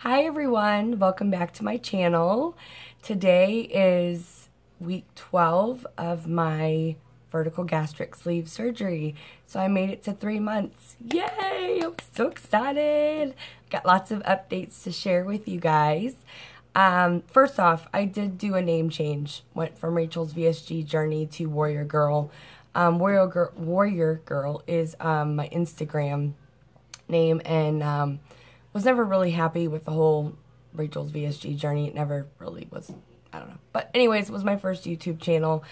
Hi everyone, welcome back to my channel. Today is week 12 of my vertical gastric sleeve surgery. So I made it to 3 months. Yay! I'm so excited. Got lots of updates to share with you guys. First off, I did do a name change. Went from Rachel's VSG journey to Warrior Girl. Warrior Girl is my Instagram name, and was never really happy with the whole Rachel's VSG journey. It never really was, I don't know. But anyways, it was my first YouTube channel.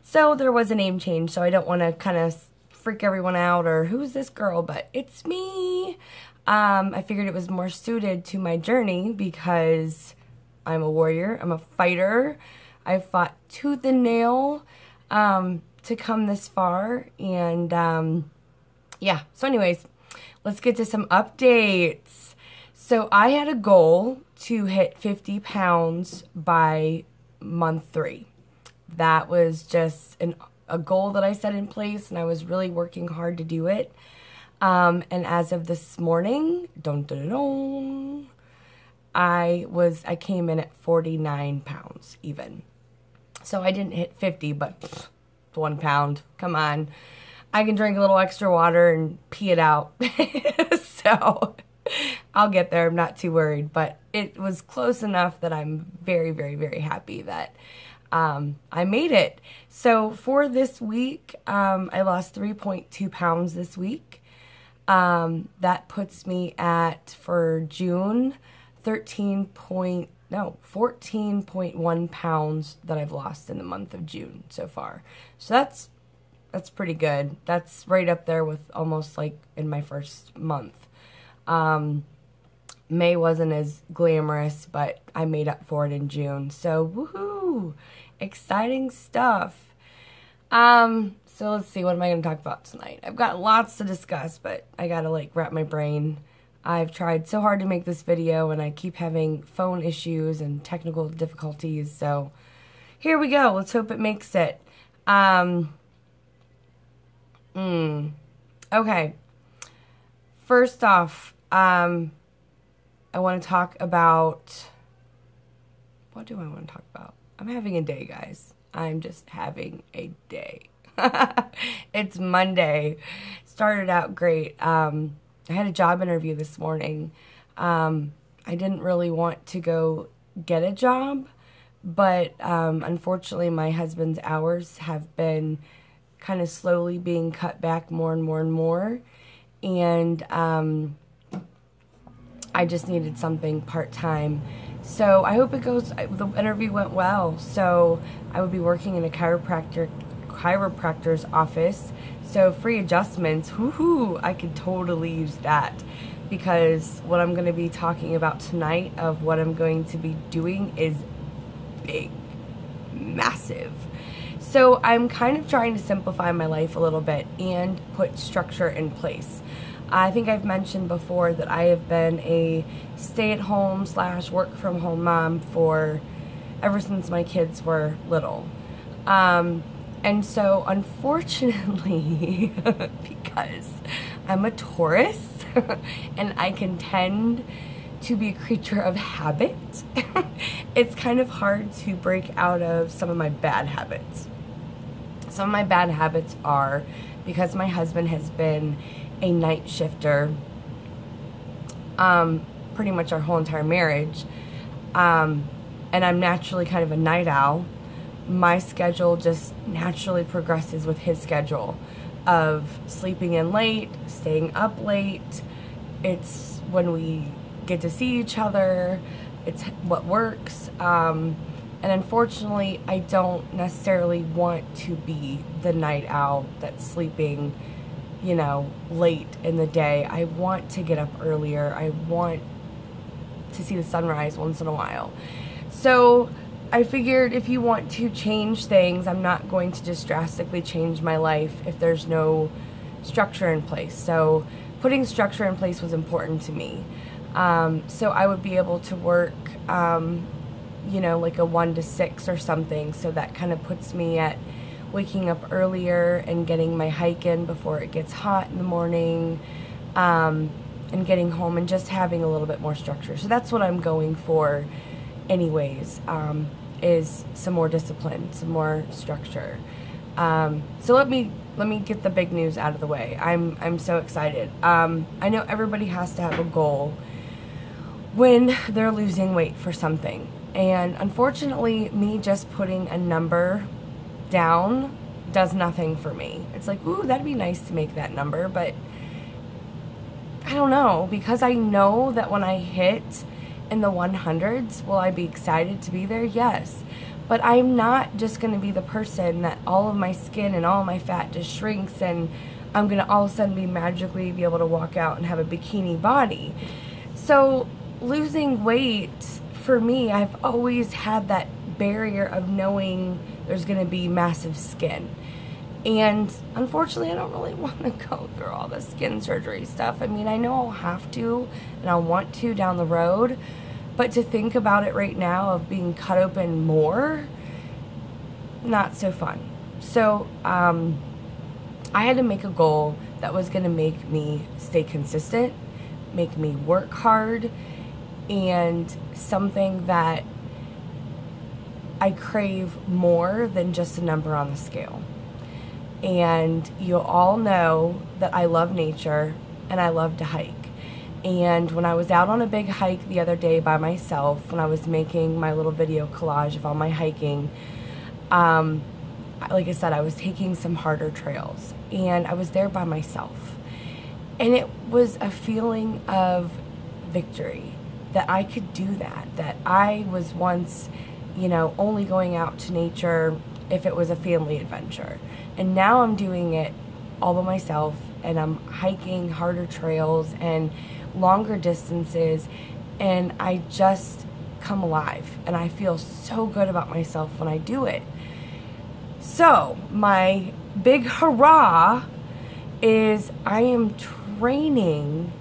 So there was a name change, so I don't want to kind of freak everyone out or who's this girl, but it's me. I figured it was more suited to my journey because I'm a warrior. I'm a fighter. I fought tooth and nail to come this far. And yeah, so anyways, let's get to some updates. So I had a goal to hit 50 pounds by month 3. That was just a goal that I set in place, and I was really working hard to do it. And as of this morning, I came in at 49 pounds even. So I didn't hit 50, but 1 pound. Come on. I can drink a little extra water and pee it out. So I'll get there. I'm not too worried, but it was close enough that I'm very, very, very happy that I made it. So for this week, I lost 3.2 pounds this week. That puts me at, for June, 14.1 pounds that I've lost in the month of June so far. So that's pretty good. That's right up there with almost like in my first month. May wasn't as glamorous, but I made up for it in June. So woohoo! Exciting stuff. So let's see, what am I going to talk about tonight? I've got lots to discuss, but I gotta like wrap my brain. I've tried so hard to make this video, and I keep having phone issues and technical difficulties, so here we go. Let's hope it makes it. Okay. First off, I want to talk about, what do I want to talk about? I'm having a day, guys. I'm just having a day. It's Monday. Started out great. I had a job interview this morning. I didn't really want to go get a job, but unfortunately my husband's hours have been kind of slowly being cut back more and more and more. And I just needed something part-time. So I hope it goes, the interview went well. So I would be working in a chiropractor's office. So free adjustments, woohoo, I could totally use that. Because what I'm going to be talking about tonight of what I'm going to be doing is big, massive. So I'm kind of trying to simplify my life a little bit and put structure in place. I think I've mentioned before that I have been a stay-at-home / work-from-home mom for ever since my kids were little. And so unfortunately, because I'm a Taurus and I can tend to be a creature of habit, it's kind of hard to break out of some of my bad habits. Some of my bad habits are because my husband has been a night shifter pretty much our whole entire marriage, and I'm naturally kind of a night owl. My schedule just naturally progresses with his schedule of sleeping in late, staying up late. It's when we get to see each other, it's what works. And unfortunately, I don't necessarily want to be the night owl that's sleeping, you know, late in the day. I want to get up earlier. I want to see the sunrise once in a while. So I figured if you want to change things, I'm not going to just drastically change my life if there's no structure in place. So putting structure in place was important to me. So I would be able to work, you know, like a 1 to 6 or something. So that kind of puts me at waking up earlier and getting my hike in before it gets hot in the morning. and getting home and just having a little bit more structure. So that's what I'm going for anyways, is some more discipline, some more structure. So let me get the big news out of the way. I'm so excited. I know everybody has to have a goal when they're losing weight for something. And unfortunately, me just putting a number down does nothing for me. It's like, ooh, that'd be nice to make that number, but I don't know, because I know that when I hit in the 100s, will I be excited to be there? Yes. But I'm not just going to be the person that all of my skin and all of my fat just shrinks and I'm going to all of a sudden magically be able to walk out and have a bikini body. So losing weight, for me, I've always had that barrier of knowing there's going to be massive skin. And unfortunately, I don't really want to go through all the skin surgery stuff. I mean, I know I'll have to and I'll want to down the road, but to think about it right now of being cut open more, not so fun. So I had to make a goal that was going to make me stay consistent, make me work hard, and something that I crave more than just a number on the scale. And you'll all know that I love nature and I love to hike. And when I was out on a big hike the other day by myself, when I was making my little video collage of all my hiking, like I said, I was taking some harder trails and I was there by myself. And it was a feeling of victory that I could do that I was once, you know, only going out to nature if it was a family adventure. And now I'm doing it all by myself, and I'm hiking harder trails and longer distances, and I just come alive and I feel so good about myself when I do it. So my big hurrah is I am training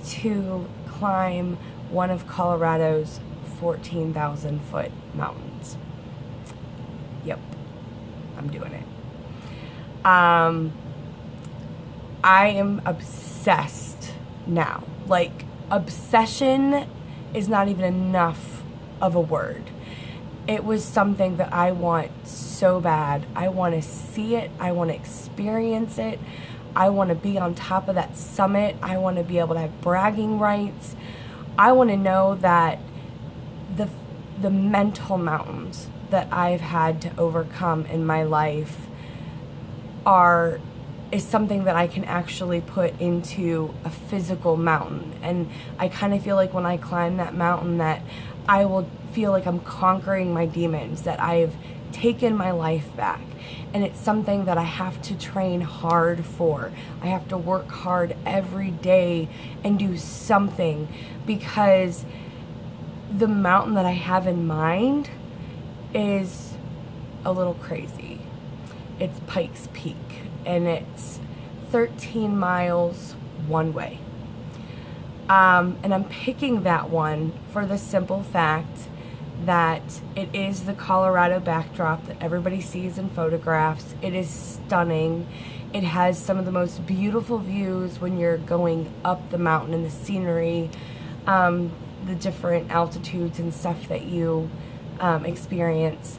to climb one of Colorado's 14,000 foot mountains. Yep, I'm doing it. I am obsessed now. Like, obsession is not even enough of a word. It was something that I want so bad. I want to see it. I want to experience it. I want to be on top of that summit. I want to be able to have bragging rights. I want to know that the mental mountains that I've had to overcome in my life is something that I can actually put into a physical mountain. And I kind of feel like when I climb that mountain that I will feel like I'm conquering my demons, that I've taken my life back. And it's something that I have to train hard for. I have to work hard every day and do something, because the mountain that I have in mind is a little crazy. It's Pikes Peak, and it's 13 miles one way. And I'm picking that one for the simple fact that it is the Colorado backdrop that everybody sees in photographs. It is stunning. It has some of the most beautiful views when you're going up the mountain, and the scenery, the different altitudes and stuff that you experience.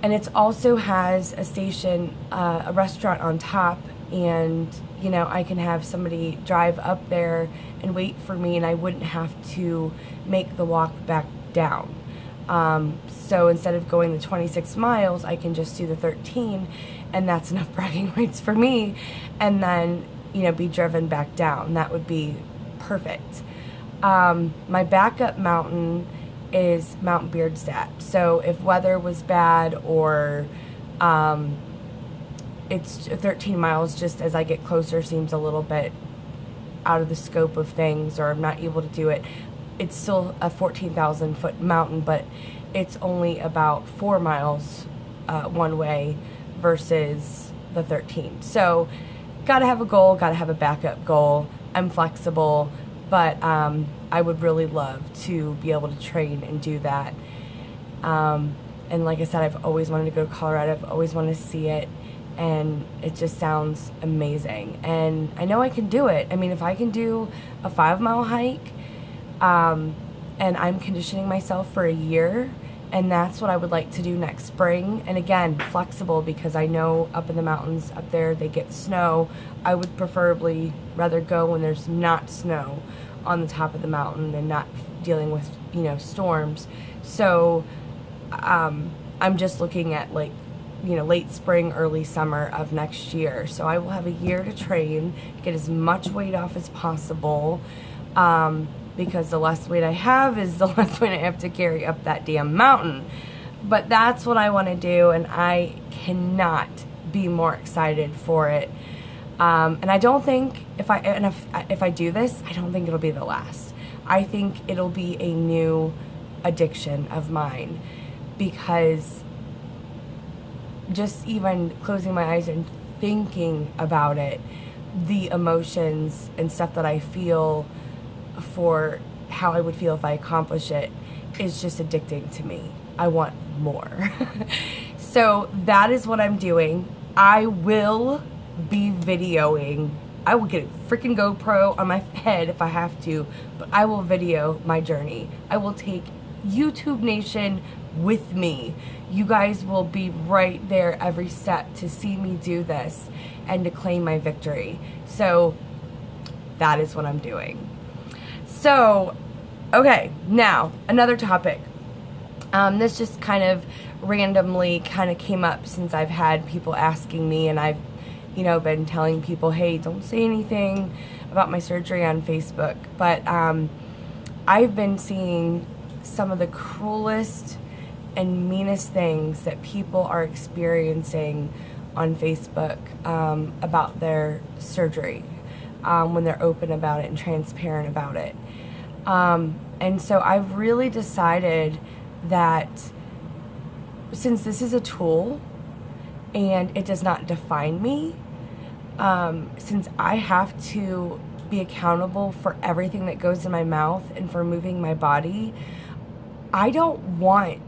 And it also has a station, a restaurant on top, and you know, I can have somebody drive up there and wait for me, and I wouldn't have to make the walk back down. So instead of going the 26 miles, I can just do the 13, and that's enough bragging rights for me, and then, you know, be driven back down. That would be perfect. My backup mountain is Mount Beardstadt. So if weather was bad, or it's 13 miles just as I get closer seems a little bit out of the scope of things, or I'm not able to do it, it's still a 14,000 foot mountain, but it's only about 4 miles one way versus the 13. So gotta have a goal, gotta have a backup goal. I'm flexible, but I would really love to be able to train and do that. And like I said, I've always wanted to go to Colorado. I've always wanted to see it. and it just sounds amazing. And I know I can do it. I mean, if I can do a 5-mile hike, and I'm conditioning myself for a year, and that's what I would like to do next spring. And again, flexible, because I know up in the mountains up there they get snow. I would preferably rather go when there's not snow on the top of the mountain and not dealing with, you know, storms. So I'm just looking at, like, you know, late spring, early summer of next year. So I will have a year to train, get as much weight off as possible, because the less weight I have is the less weight I have to carry up that damn mountain. But that's what I want to do, and I cannot be more excited for it. And I don't think, if I do this, I don't think it'll be the last. I think it'll be a new addiction of mine, because just even closing my eyes and thinking about it, the emotions and stuff that I feel for how I would feel if I accomplish it is just addicting to me. I want more. So that is what I'm doing. I will be videoing. I will get a freaking GoPro on my head if I have to, but I will video my journey. I will take YouTube Nation with me. You guys will be right there every step to see me do this and to claim my victory. So that is what I'm doing. So, okay, now another topic. This just kind of randomly kind of came up since I've had people asking me, and I've, you know, been telling people, hey, don't say anything about my surgery on Facebook. But I've been seeing some of the cruelest and meanest things that people are experiencing on Facebook about their surgery, when they're open about it and transparent about it. And so I've really decided that since this is a tool and it does not define me, since I have to be accountable for everything that goes in my mouth and for moving my body, I don't want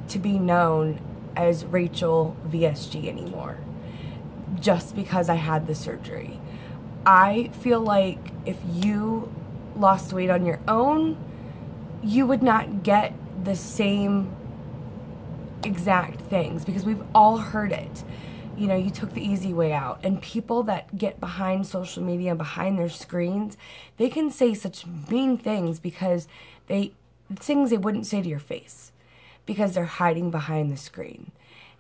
to be known as Rachel VSG anymore just because I had the surgery. I feel like if you lost weight on your own, you would not get the same exact things, because we've all heard it. You know, you took the easy way out. And people that get behind social media and behind their screens, they can say such mean things because things they wouldn't say to your face, because they're hiding behind the screen.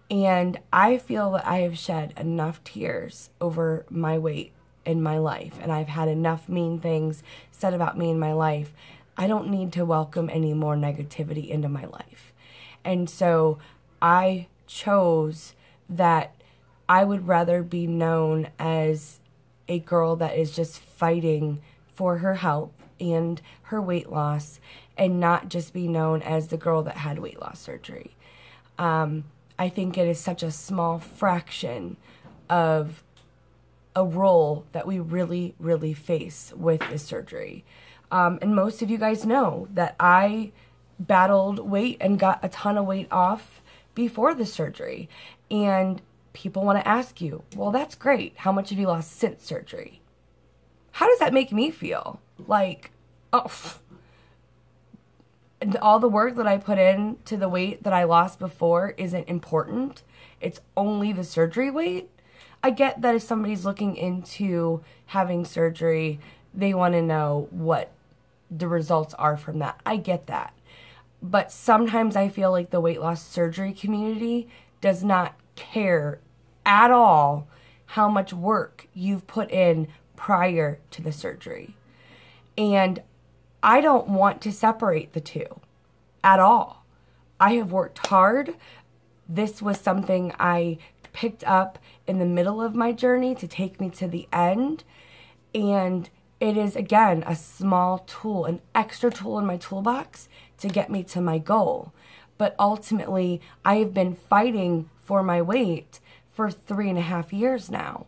And I feel that I have shed enough tears over my weight in my life, and I've had enough mean things said about me in my life. I don't need to welcome any more negativity into my life. And so I chose that I would rather be known as a girl that is just fighting for her health and her weight loss, and not just be known as the girl that had weight loss surgery. I think it is such a small fraction of a role that we really, really face with this surgery. And most of you guys know that I battled weight and got a ton of weight off before the surgery. And people want to ask you, well, that's great. How much have you lost since surgery? How does that make me feel? Like, oh, all the work that I put in to the weight that I lost before isn't important. It's only the surgery weight. I get that if somebody's looking into having surgery, they want to know what the results are from that. I get that. But sometimes I feel like the weight loss surgery community does not care at all how much work you've put in prior to the surgery. And I don't want to separate the two at all. I have worked hard. This was something I picked up in the middle of my journey to take me to the end. And it is, again, a small tool, an extra tool in my toolbox to get me to my goal. But ultimately, I have been fighting for my weight for 3.5 years now.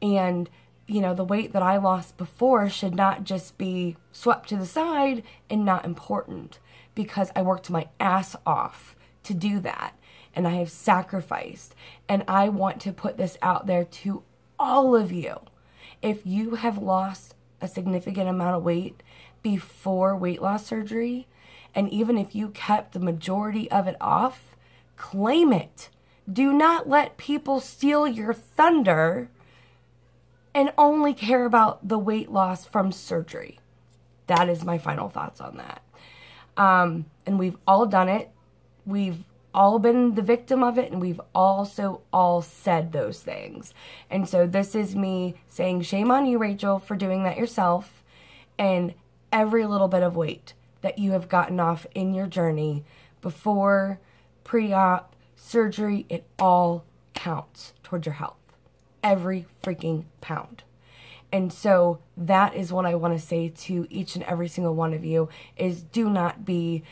And, you know, the weight that I lost before should not just be swept to the side and not important, because I worked my ass off to do that. and I have sacrificed. And I want to put this out there to all of you. If you have lost a significant amount of weight before weight loss surgery, and even if you kept the majority of it off, claim it. Do not let people steal your thunder and only care about the weight loss from surgery. That is my final thoughts on that. And we've all done it. We've all been the victim of it, and we've also all said those things. And so this is me saying shame on you, Rachel, for doing that yourself, and every little bit of weight that you have gotten off in your journey before, pre-op, surgery, it all counts towards your health. Every freaking pound. And so that is what I want to say to each and every single one of you, is do not be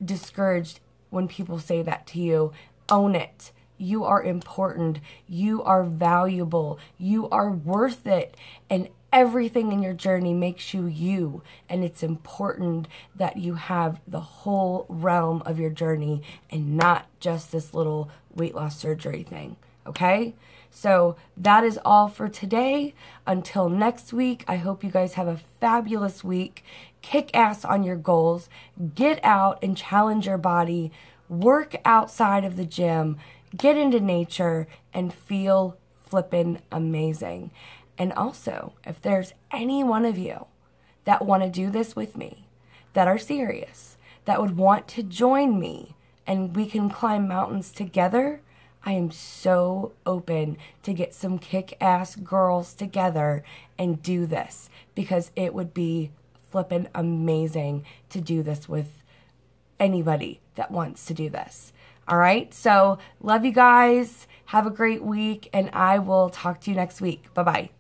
discouraged when people say that to you. Own it. You are important. You are valuable. You are worth it. And everything in your journey makes you you. And it's important that you have the whole realm of your journey and not just this little weight loss surgery thing. Okay? So that is all for today. Until next week, I hope you guys have a fabulous week. Kick ass on your goals. Get out and challenge your body. Work outside of the gym. Get into nature and feel flippin' amazing. And also, if there's any one of you that want to do this with me, that are serious, that would want to join me, and we can climb mountains together, I am so open to get some kick-ass girls together and do this, because it would be flippin' amazing to do this with anybody that wants to do this. All right, so love you guys. Have a great week, and I will talk to you next week. Bye-bye.